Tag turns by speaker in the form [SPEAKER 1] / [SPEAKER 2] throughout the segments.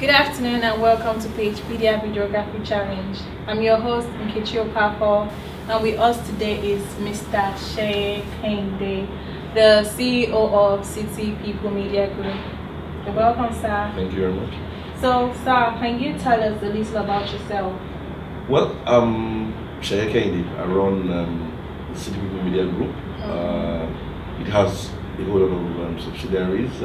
[SPEAKER 1] Good afternoon and welcome to PagePedia Videography Challenge. I'm your host, Kehinde, and with us today is Mr. Seye Kehinde, the CEO of City People Media Group. Welcome, sir.
[SPEAKER 2] Thank you very much.
[SPEAKER 1] So, sir, can you tell us a little about yourself?
[SPEAKER 2] Well, I'm Seye Kehinde. I run the City People Media Group. It has a whole lot of subsidiaries.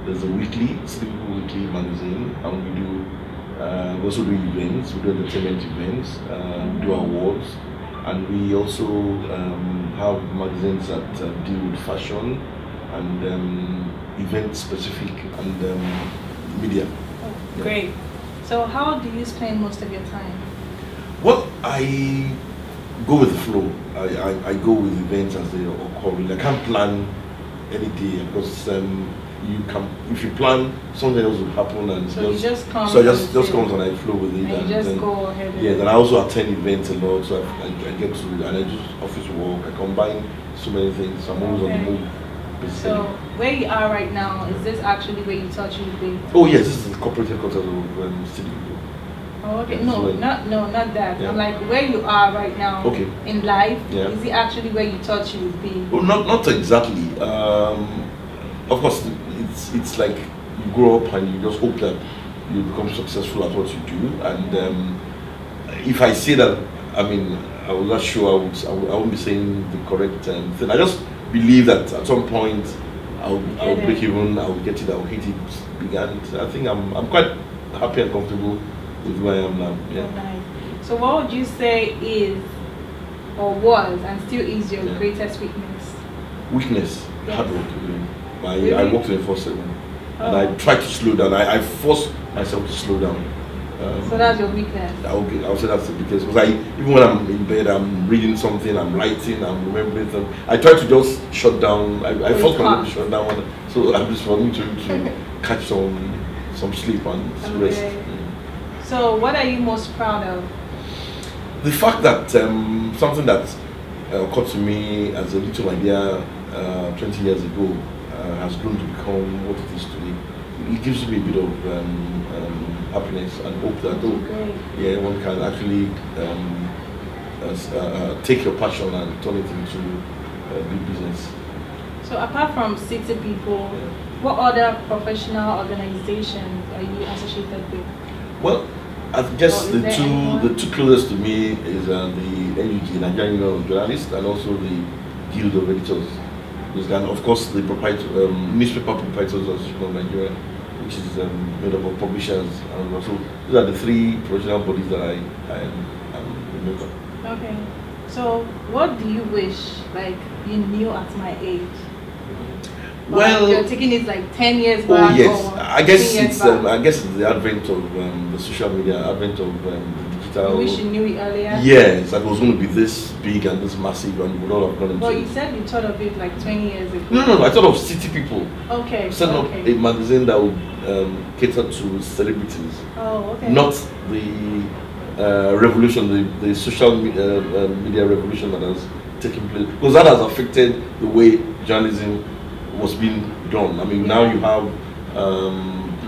[SPEAKER 2] There's a weekly, City People Weekly magazine, and we also do events, we do entertainment events, we do awards, and we also have magazines that deal with fashion and event specific and media.
[SPEAKER 1] Oh, great. Yeah. So how do you spend most of your time?
[SPEAKER 2] Well, I go with the flow. I go with events as they occur. I can't plan any day because you can, if you plan, something else will happen, and
[SPEAKER 1] so just come.
[SPEAKER 2] So just comes and I flow with it.
[SPEAKER 1] And you just go ahead.
[SPEAKER 2] Yeah, then I also attend events a lot, so I get to, and I do office work. I combine so many things. I'm always on the move. Basically.
[SPEAKER 1] So where you are right now, is this actually where you thought you would be?
[SPEAKER 2] Oh yes, this is the corporate headquarters of City People.
[SPEAKER 1] Oh, okay. No, not that.
[SPEAKER 2] Yeah.
[SPEAKER 1] I'm like where you are right now.
[SPEAKER 2] Okay.
[SPEAKER 1] In life,
[SPEAKER 2] yeah.
[SPEAKER 1] Is it actually where you thought you would be?
[SPEAKER 2] Well, not exactly. Of course, it's like you grow up and you just hope that you become successful at what you do. And if I say that, I mean, I was not sure I won't be saying the correct thing. I just believe that at some point I'll break even, I'll get it, I'll hit it big, and I think I'm quite happy and comfortable with where I am now. Yeah.
[SPEAKER 1] Oh, nice. So what would you say is or was and still is your greatest weakness?
[SPEAKER 2] Weakness,
[SPEAKER 1] yes.
[SPEAKER 2] Hard work.
[SPEAKER 1] Really?
[SPEAKER 2] I work 24/7, and I try to slow down. I force myself to slow down.
[SPEAKER 1] So that's your weakness?
[SPEAKER 2] I'll say that's the weakness, because even when I'm in bed, I'm reading something, I'm writing, I'm remembering something. I try to just shut down. I force myself to shut down, so I'm just for me to catch some sleep and rest.
[SPEAKER 1] So what are you most proud of?
[SPEAKER 2] The fact that something that occurred to me as a little idea 20 years ago has grown to become what it is today. It gives me a bit of happiness and hope that one can actually take your passion and turn it into a big business.
[SPEAKER 1] So apart from City People, what other professional organizations are you associated with? Well,
[SPEAKER 2] I guess the two closest to me is the NUG, Nigerian Union of Journalists, and also the Guild of Editors. And of course the newspaper proprietors association of Nigeria, which is made up of publishers, and also these are the three professional bodies that I am a member.
[SPEAKER 1] Okay. So what do you wish you knew at my age?
[SPEAKER 2] Well,
[SPEAKER 1] you're taking it like 10 years back.
[SPEAKER 2] Oh yes, I guess it's the advent of the social media, advent of the digital.
[SPEAKER 1] You wish you knew it earlier?
[SPEAKER 2] Yes, that was going to be this big and this massive, and we would all have gone into.
[SPEAKER 1] But you said you thought of it like 20 years ago.
[SPEAKER 2] No, I thought of City People.
[SPEAKER 1] Okay.
[SPEAKER 2] Set up a magazine that would cater to celebrities.
[SPEAKER 1] Oh, okay.
[SPEAKER 2] Not the revolution, the social media revolution that has taken place, because that has affected the way journalism was being done. I mean, now you have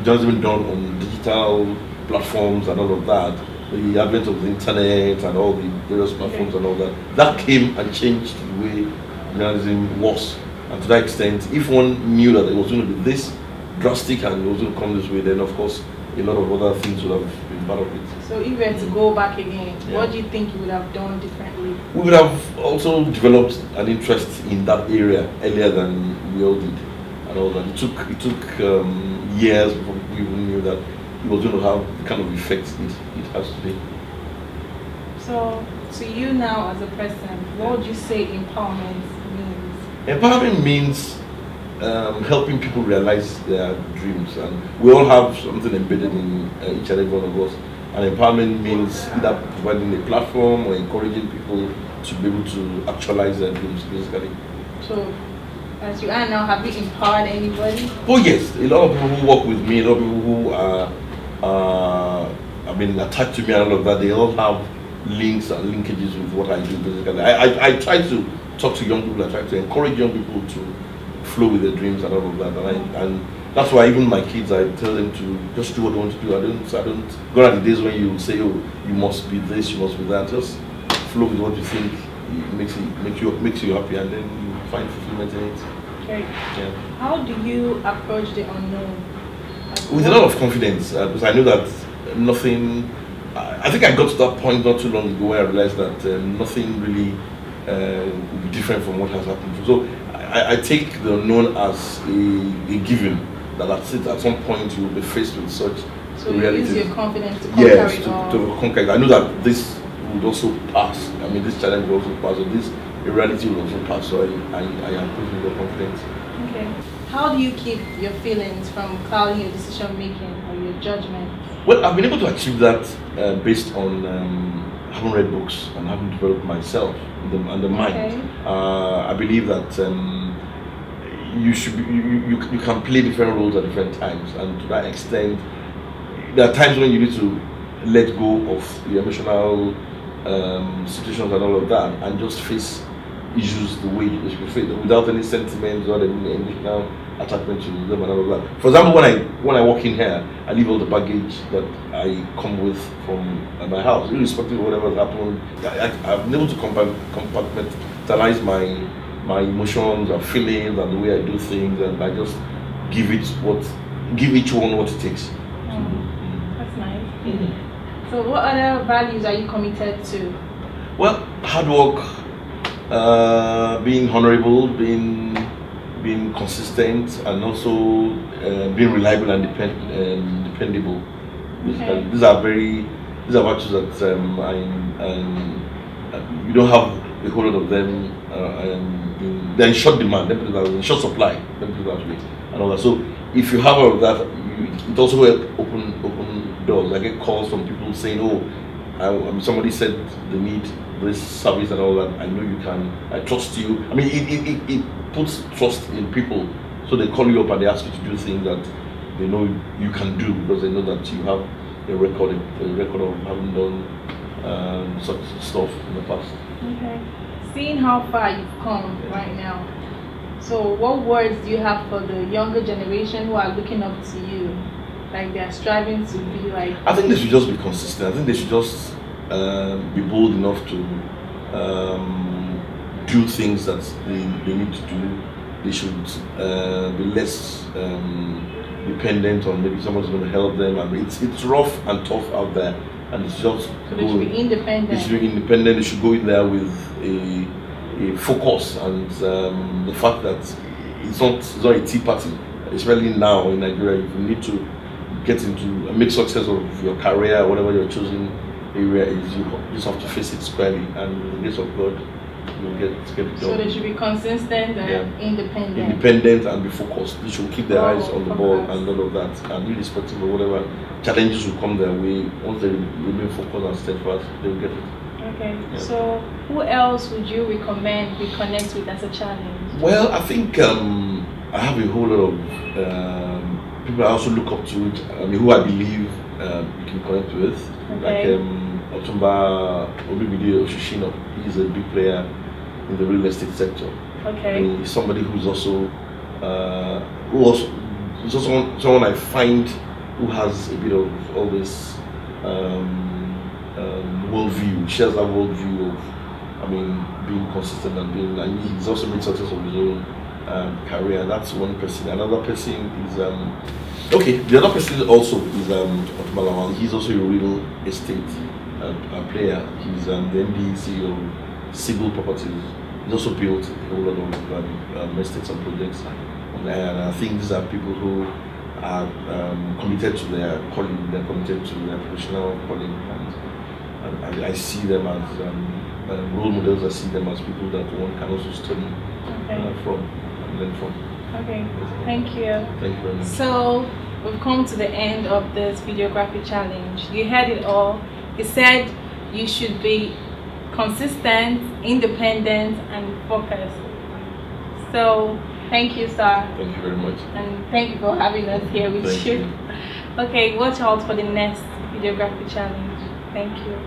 [SPEAKER 2] journalism done on digital platforms and all of that. The advent of the internet and all the various platforms and all that, that came and changed the way journalism was. And to that extent, if one knew that it was going to be this drastic and it was going to come this way, then of course a lot of other things would have been part of it.
[SPEAKER 1] So if you were to go back again, what do you think you would have done differently?
[SPEAKER 2] We would have also developed an interest in that area earlier than we all did, and all that. It took years before we even knew that it was going to have the kind of effect it has today.
[SPEAKER 1] So, to you now as a person, what would you say empowerment means?
[SPEAKER 2] Empowerment means helping people realize their dreams, and we all have something embedded in each and every one of us. And empowerment means either providing a platform or encouraging people to be able to actualize their dreams, basically.
[SPEAKER 1] So, as you are now, have you empowered anybody?
[SPEAKER 2] Oh yes, a lot of people who work with me, a lot of people who are attached to me and all of that, they all have links and linkages with what I do, basically. I try to talk to young people, I try to encourage young people to flow with their dreams and all of that, and that's why even my kids, I tell them to just do what they want to do. I don't go at the days when you say, oh, you must be this, you must be that. Just flow with what you think makes you happy, and then you find fulfillment in it.
[SPEAKER 1] Okay.
[SPEAKER 2] Yeah.
[SPEAKER 1] How do you approach the unknown?
[SPEAKER 2] With a lot of confidence, because I know that nothing. I think I got to that point not too long ago where I realized that nothing really will be different from what has happened. So I take the unknown as a given, that at some point you will be faced with such
[SPEAKER 1] realities. So you use your confidence to conquer it all.
[SPEAKER 2] To conquer it. I know that this would also pass. I mean, this challenge will also pass, so this reality will also pass. So I am putting your confidence.
[SPEAKER 1] Okay. How do you keep your feelings from clouding your decision making or your judgment?
[SPEAKER 2] Well, I've been able to achieve that based on having read books and having developed myself and the mind.
[SPEAKER 1] Okay.
[SPEAKER 2] I believe that you should be, you can play different roles at different times, and to that extent, there are times when you need to let go of the emotional situations and all of that, and just face issues the way they should be faced, without any sentiments or any emotional attachment to them and all of that. For example, when I walk in here, I leave all the baggage that I come with from my house, irrespective of whatever has happened. I've been able to compartmentalize my emotions and feelings and the way I do things, and I just give each one what it takes.
[SPEAKER 1] That's nice. So what other values are you committed to?
[SPEAKER 2] Well, hard work, being honorable, being consistent, and also being reliable and dependable.
[SPEAKER 1] Okay.
[SPEAKER 2] These are virtues that you don't have a whole lot of them. They're in short demand, in short supply, and all that. So if you have all of that, it also helps open doors. I get calls from people saying, "Oh, somebody said they need this service and all that. I know you can. I trust you." I mean, it puts trust in people, so they call you up and they ask you to do things that they know you can do, because they know that you have a record of having done such stuff in the past.
[SPEAKER 1] Okay. Seeing how far you've come right now, so what words do you have for the younger generation who are looking up to you, like they are striving to be like?
[SPEAKER 2] I think they should just be consistent. I think they should just be bold enough to do things that they need to do. They should be less dependent on maybe someone's going to help them. I mean, it's rough and tough out there, and it's just
[SPEAKER 1] so they should be independent.
[SPEAKER 2] They should be independent. They should go in there with a focus, and the fact that it's not a tea party, especially now in Nigeria. If you need to get into make success of your career, whatever you're choosing area is, you just have to face it squarely, and with the grace of God, you'll get it done.
[SPEAKER 1] So they should be consistent and
[SPEAKER 2] independent and be focused. They should keep their eyes on the ball and all of that, and irrespective of whatever challenges will come their way, once they remain focused and steadfast, they will get it.
[SPEAKER 1] Okay. Yeah. So who else would you recommend we connect with as a challenge?
[SPEAKER 2] Well, I think I have a whole lot of people I also look up to, who I believe you can connect with.
[SPEAKER 1] Okay.
[SPEAKER 2] Like Otumba Obibide Oshishino. He's a big player in the real estate sector.
[SPEAKER 1] Okay.
[SPEAKER 2] He's somebody who's also someone I find who has a bit of all this worldview, shares that worldview of, being consistent and he's also made success of his own career. That's one person. Another person is the other person also is Otumba. He's also a real estate player. He's the MD CEO of Civil Properties. He's also built a whole lot of estates and projects. And I think these are people who are committed to their calling. They're committed to their professional calling, and I see them as role models. I see them as people that one can also study from and learn from.
[SPEAKER 1] Okay, thank you.
[SPEAKER 2] Thank you very much.
[SPEAKER 1] So we've come to the end of this videography challenge. You heard it all. He said you should be consistent, independent, and focused. So thank you, sir.
[SPEAKER 2] Thank you very much.
[SPEAKER 1] And thank you for having us here with you. Okay, watch out for the next videography challenge. Thank you.